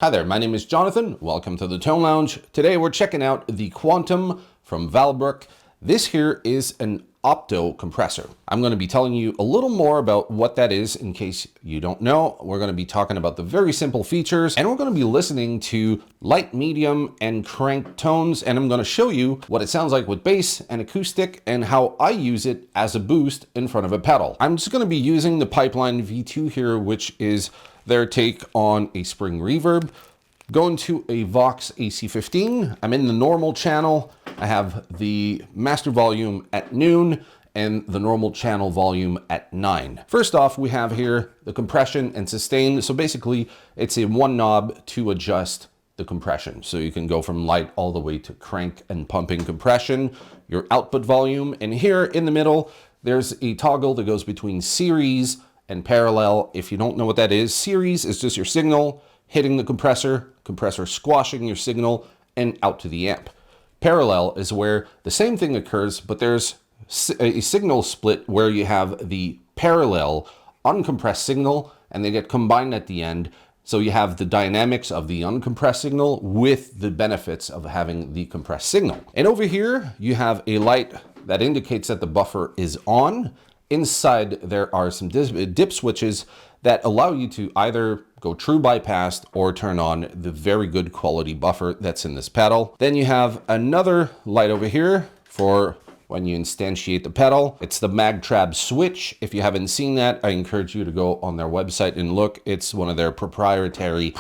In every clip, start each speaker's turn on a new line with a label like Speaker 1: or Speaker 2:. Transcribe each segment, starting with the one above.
Speaker 1: Hi there, my name is Jonathan. Welcome to the Tone Lounge. Today we're checking out the Quantum from Vahlbruch. This here is an opto compressor. I'm going to be telling you a little more about what that is in case you don't know. We're going to be talking about the very simple features, and we're going to be listening to light, medium, and crank tones, and I'm going to show you what it sounds like with bass and acoustic and how I use it as a boost in front of a pedal. I'm just going to be using the Pipeline V2 here, which is their take on a spring reverb. Going to a Vox AC15. I'm in the normal channel. I have the master volume at noon and the normal channel volume at 9. First off, we have here the compression and sustain. So basically it's a one knob to adjust the compression. So you can go from light all the way to crank and pumping compression, your output volume. And here in the middle, there's a toggle that goes between series and parallel. If you don't know what that is, series is just your signal hitting the compressor, compressor squashing your signal and out to the amp. Parallel is where the same thing occurs, but there's a signal split where you have the parallel uncompressed signal and they get combined at the end. So you have the dynamics of the uncompressed signal with the benefits of having the compressed signal. And over here, you have a light that indicates that the buffer is on. Inside, there are some dip switches that allow you to either go true bypass or turn on the very good quality buffer that's in this pedal. Then you have another light over here for when you instantiate the pedal. It's the Magtrab switch. If you haven't seen that, I encourage you to go on their website and look. It's one of their proprietary,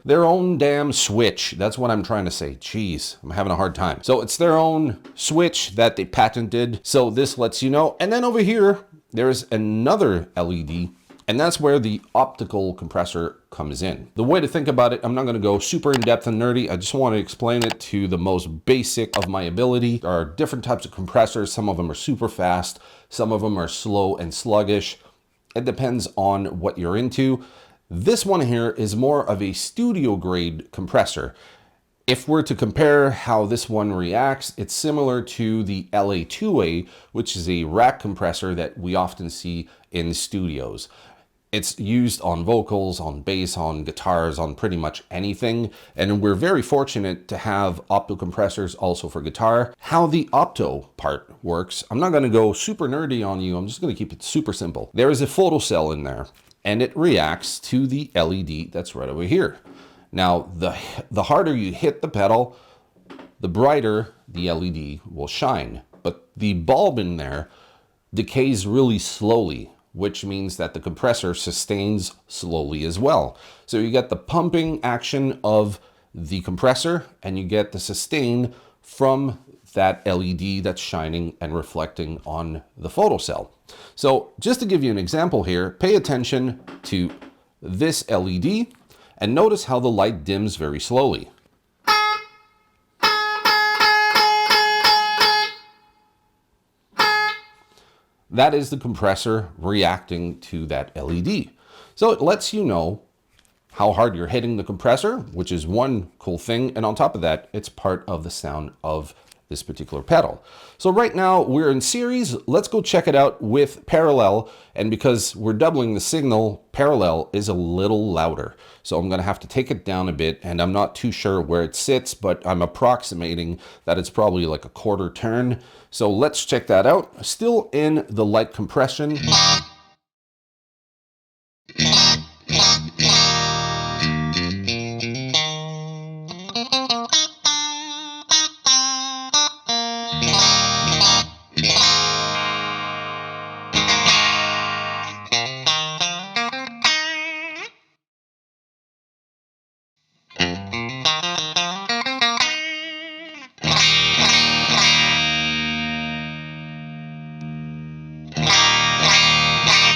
Speaker 1: their own damn switch. That's what I'm trying to say. Jeez, I'm having a hard time. So it's their own switch that they patented. So this lets you know. And then over here, there's another LED, and that's where the optical compressor comes in. The way to think about it, I'm not going to go super in depth and nerdy. I just want to explain it to the most basic of my ability. There are different types of compressors. Some of them are super fast. Some of them are slow and sluggish. It depends on what you're into. This one here is more of a studio grade compressor. If we're to compare how this one reacts, it's similar to the LA2A, which is a rack compressor that we often see in studios. It's used on vocals, on bass, on guitars, on pretty much anything. And we're very fortunate to have opto compressors also for guitar. How the opto part works, I'm not going to go super nerdy on you. I'm just going to keep it super simple. There is a photocell in there, and it reacts to the LED that's right over here. Now, the harder you hit the pedal, the brighter the LED will shine. But the bulb in there decays really slowly, which means that the compressor sustains slowly as well. So you get the pumping action of the compressor and you get the sustain from that LED that's shining and reflecting on the photocell. So just to give you an example here, pay attention to this LED and notice how the light dims very slowly. That is the compressor reacting to that LED. So it lets you know how hard you're hitting the compressor, which is one cool thing. And on top of that, it's part of the sound of this particular pedal. So right now we're in series. Let's go check it out with parallel. And because we're doubling the signal, parallel is a little louder. So I'm going to have to take it down a bit, and I'm not too sure where it sits, but I'm approximating that it's probably like a quarter turn. So let's check that out. Still in the light compression.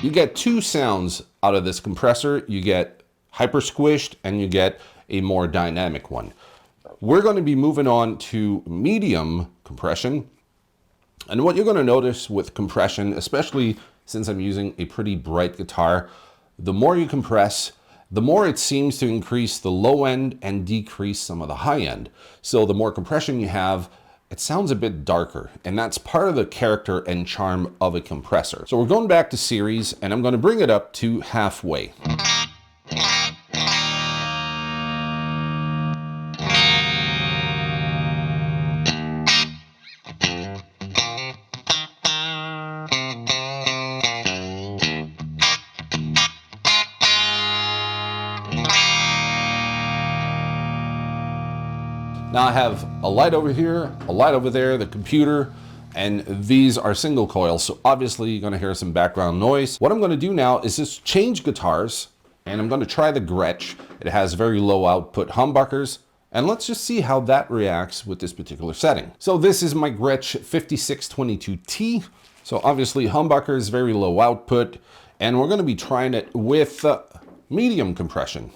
Speaker 1: You get two sounds out of this compressor. You get hyper squished and you get a more dynamic one. We're going to be moving on to medium compression. And what you're going to notice with compression, especially since I'm using a pretty bright guitar, the more you compress, the more it seems to increase the low end and decrease some of the high end. So the more compression you have, it sounds a bit darker, and that's part of the character and charm of a compressor. So we're going back to series, and I'm going to bring it up to halfway. Now I have a light over here, a light over there, the computer, and these are single coils, so obviously you're going to hear some background noise. What I'm going to do now is just change guitars, and I'm going to try the Gretsch. It has very low output humbuckers, and let's just see how that reacts with this particular setting. So this is my Gretsch 5622T. So obviously humbuckers, very low output, and we're going to be trying it with medium compression.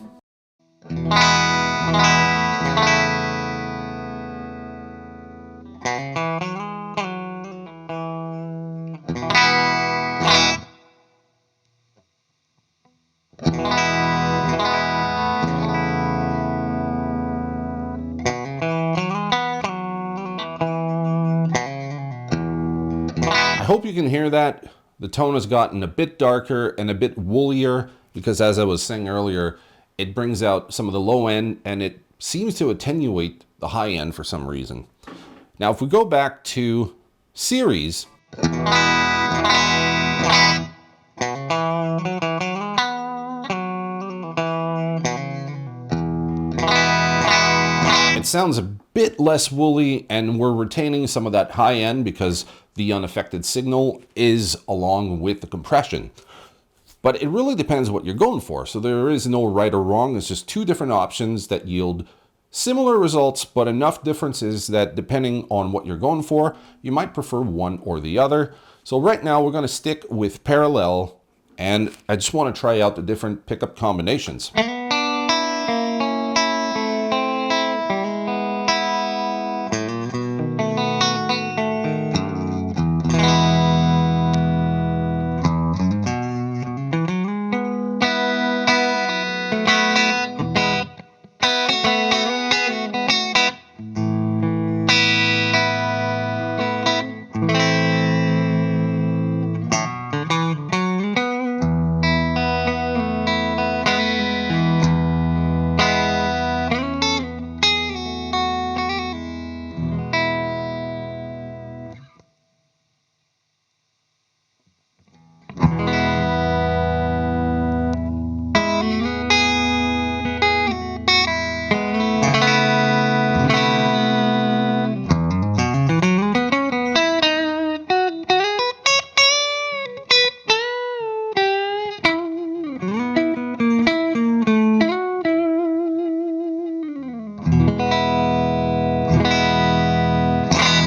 Speaker 1: I hope you can hear that. The tone has gotten a bit darker and a bit woollier because, as I was saying earlier, it brings out some of the low end and it seems to attenuate the high end for some reason. Now, if we go back to series, it sounds a bit less woolly, and we're retaining some of that high end because the unaffected signal is along with the compression. But it really depends what you're going for. So there is no right or wrong. It's just two different options that yield similar results, but enough differences that depending on what you're going for, you might prefer one or the other. So right now we're going to stick with parallel, and I just want to try out the different pickup combinations.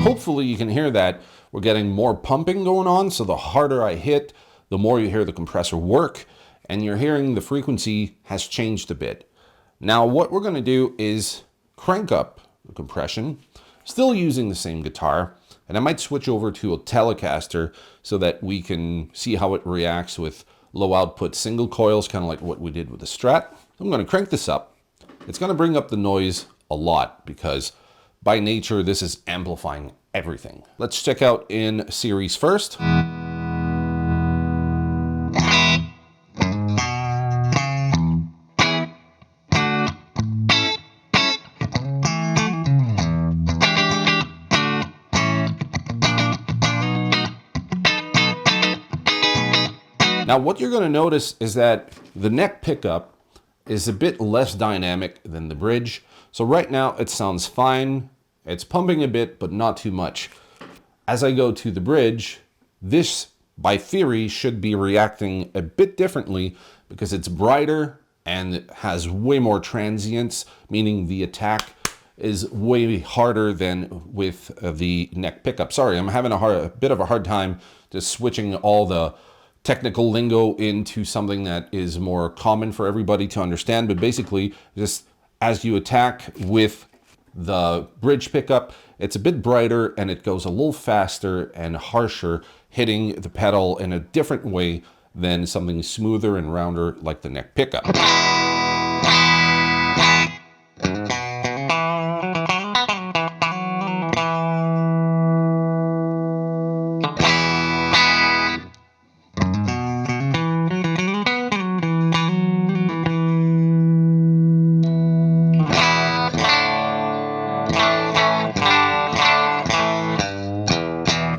Speaker 1: Hopefully you can hear that. We're getting more pumping going on, so the harder I hit, the more you hear the compressor work, and you're hearing the frequency has changed a bit. Now what we're going to do is crank up the compression, still using the same guitar, and I might switch over to a Telecaster so that we can see how it reacts with low output single coils, kind of like what we did with the Strat. I'm going to crank this up. It's going to bring up the noise a lot because by nature this is amplifying everything. Let's check out in series first. Now what you're going to notice is that the neck pickup is a bit less dynamic than the bridge. So right now it sounds fine. It's pumping a bit, but not too much. As I go to the bridge, this, by theory, should be reacting a bit differently because it's brighter and it has way more transients, meaning the attack is way harder than with the neck pickup. Sorry, I'm having a bit of a hard time just switching all the technical lingo into something that is more common for everybody to understand. But basically, just as you attack with the bridge pickup, it's a bit brighter and it goes a little faster and harsher, hitting the pedal in a different way than something smoother and rounder like the neck pickup.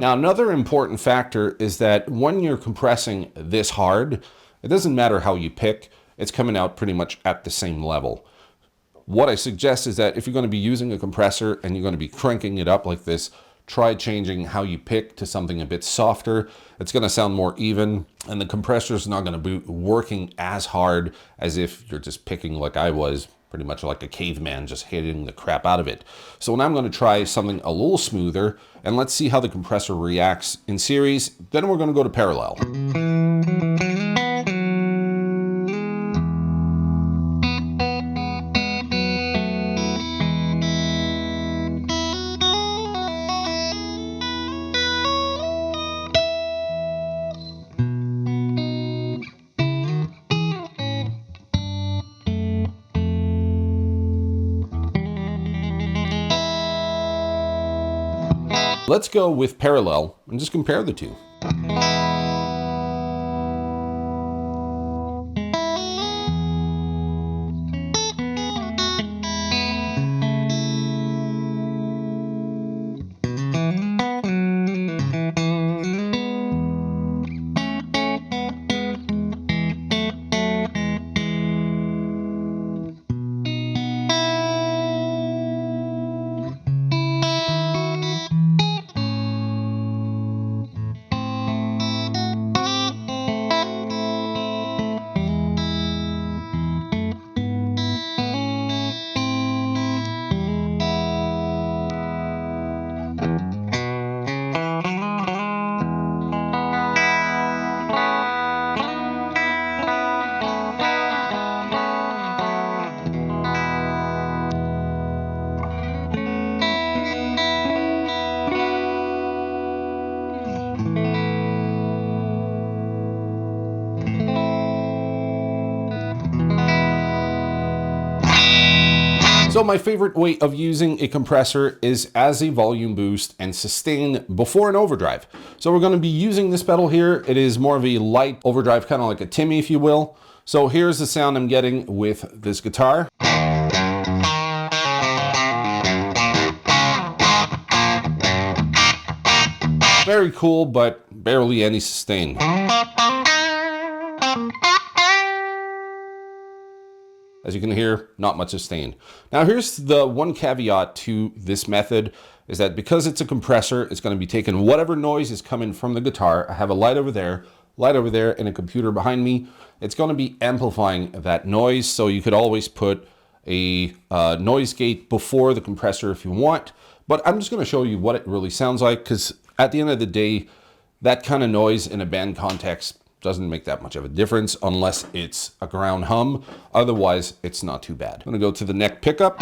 Speaker 1: Now, another important factor is that when you're compressing this hard, it doesn't matter how you pick, it's coming out pretty much at the same level. what I suggest is that if you're going to be using a compressor and you're going to be cranking it up like this, try changing how you pick to something a bit softer. It's going to sound more even, and the compressor is not going to be working as hard as if you're just picking like I was, pretty much like a caveman, just hitting the crap out of it. So now I'm going to try something a little smoother, and let's see how the compressor reacts in series. Then we're going to go to parallel. Let's go with parallel and just compare the two. So my favorite way of using a compressor is as a volume boost and sustain before an overdrive. So we're going to be using this pedal here. It is more of a light overdrive, kind of like a Timmy, if you will. So here's the sound I'm getting with this guitar. Very cool, but barely any sustain. As you can hear, not much sustain. Now here's the one caveat to this method, is that because it's a compressor, it's going to be taking whatever noise is coming from the guitar. I have a light over there, and a computer behind me. It's going to be amplifying that noise, so you could always put a noise gate before the compressor if you want. But I'm just going to show you what it really sounds like, because at the end of the day, that kind of noise in a band context doesn't make that much of a difference unless it's a ground hum. Otherwise, it's not too bad. I'm gonna go to the neck pickup.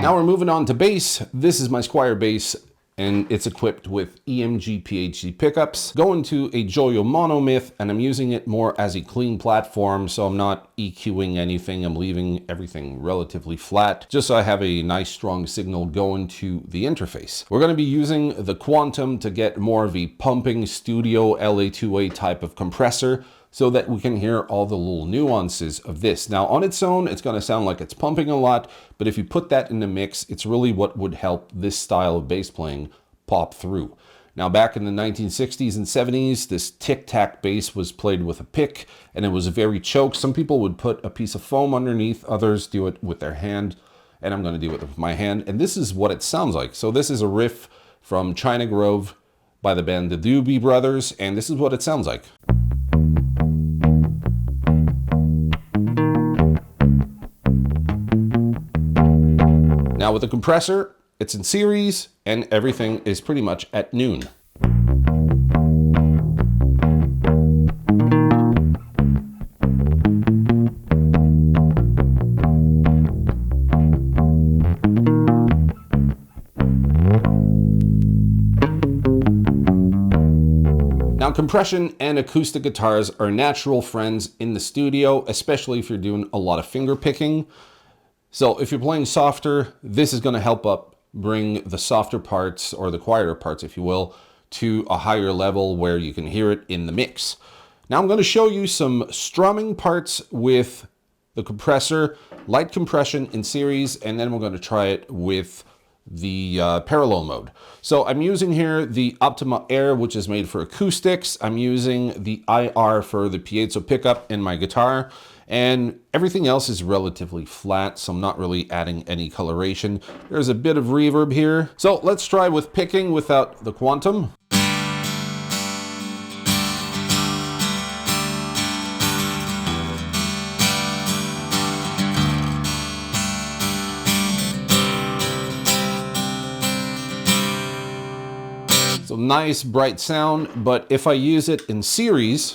Speaker 1: Now we're moving on to bass. This is my Squire bass, and it's equipped with EMG PHD pickups. Going to a Joyo Monomyth, and I'm using it more as a clean platform, so I'm not EQing anything. I'm leaving everything relatively flat, just so I have a nice strong signal going to the interface. We're going to be using the Quantum to get more of a pumping studio LA2A type of compressor, so that we can hear all the little nuances of this. Now on its own, it's gonna sound like it's pumping a lot, but if you put that in the mix, it's really what would help this style of bass playing pop through. Now back in the 1960s and 70s, this tic-tac bass was played with a pick, and it was very choked. Some people would put a piece of foam underneath, others do it with their hand, and I'm gonna do it with my hand, and this is what it sounds like. So this is a riff from China Grove by the band the Doobie Brothers, and this is what it sounds like. Now with the compressor, it's in series and everything is pretty much at noon. Now, compression and acoustic guitars are natural friends in the studio, especially if you're doing a lot of finger picking. So if you're playing softer, this is going to help up bring the softer parts, or the quieter parts, if you will, to a higher level where you can hear it in the mix. Now I'm going to show you some strumming parts with the compressor, light compression in series, and then we're going to try it with the parallel mode. So I'm using here the Optima Air, which is made for acoustics. I'm using the IR for the piezo pickup in my guitar, and everything else is relatively flat, so I'm not really adding any coloration. There's a bit of reverb here. So let's try with picking without the Quantum. So nice bright sound, but if I use it in series,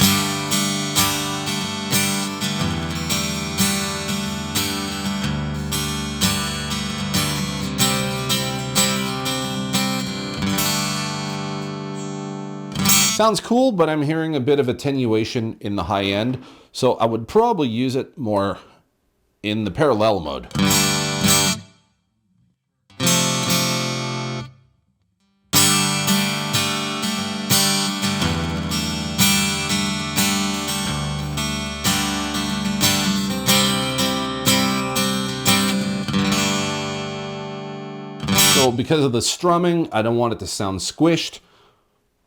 Speaker 1: sounds cool, but I'm hearing a bit of attenuation in the high end, so I would probably use it more in the parallel mode. So because of the strumming, I don't want it to sound squished.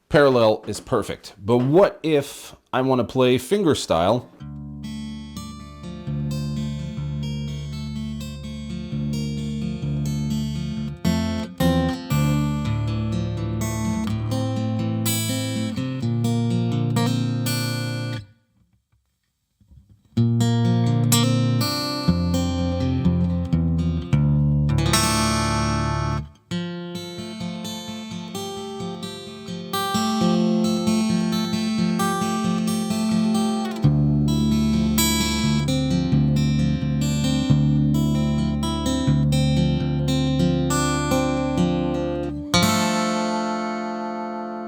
Speaker 1: Parallel is perfect. But what if I want to play finger style?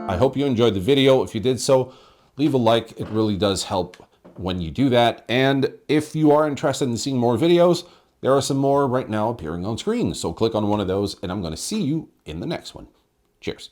Speaker 1: I hope you enjoyed the video. If you did so, leave a like. It really does help when you do that. And if you are interested in seeing more videos, there are some more right now appearing on screen. So click on one of those, and I'm going to see you in the next one. Cheers.